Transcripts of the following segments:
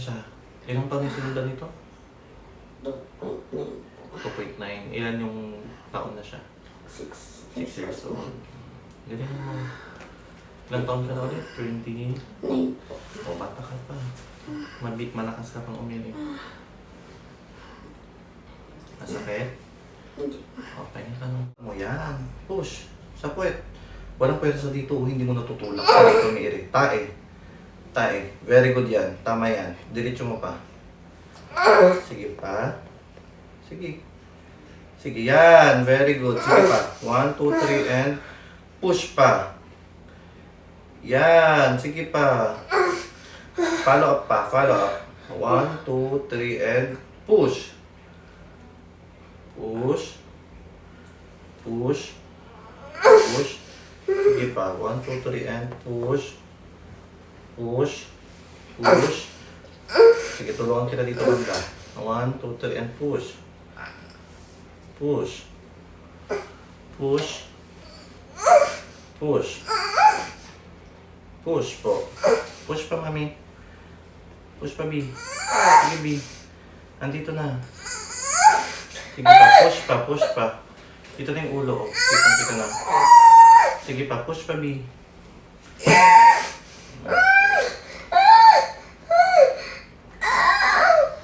siya. Ilang taon yung sinundan nito? 2.9. 2.9. Ilan yung taon na siya? 6. 6 years old. Galing mo. Ilang taon ka na ulit? 20? 9 po. O, bata ka pa. Malakas ka pang umiling. Masakit? Hindi. Okay, tanong mo yan. Push. Sa puwet. Walang pwersa dito, hindi mo natutulak. Dito umiirit. Tae. Tae. Very good yan. Tama yan. Diretso mo pa. Sige pa. Sige. Sige, yan. Very good. Sige pa. 1, 2, 3, and push pa. Yan. Sige pa. Follow up pa. Follow up. 1, 2, 3, and push. Push. Push. Push. Sige pa. 1, 2, 3, and push. Push. Push. Sige, tulungan kita dito banda. 1, 2, 3, and push. Push. Push. Push. Push po. Push pa, mami. Push pa, B. Sige, B. Andito na. Sige pa, push pa, push pa. Dito na yung ulo, oh. Kita na. Sige pa, push pa, B.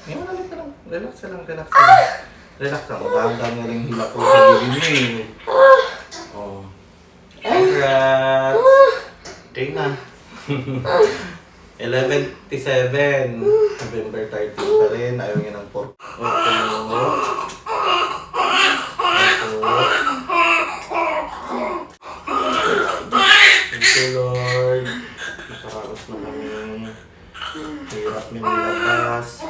Ngayon, ulit ka lang. Relax ka lang, relax ka lang. Relax lang. Dahan-dahan nga lang hila ko sa gilid mo eh. Oh. Congrats! Okay na. 11:57. November 13 pa rin. Ayaw niya ng pork. Thank you, Lord. Nakaraos na kami. Hirap nilabas.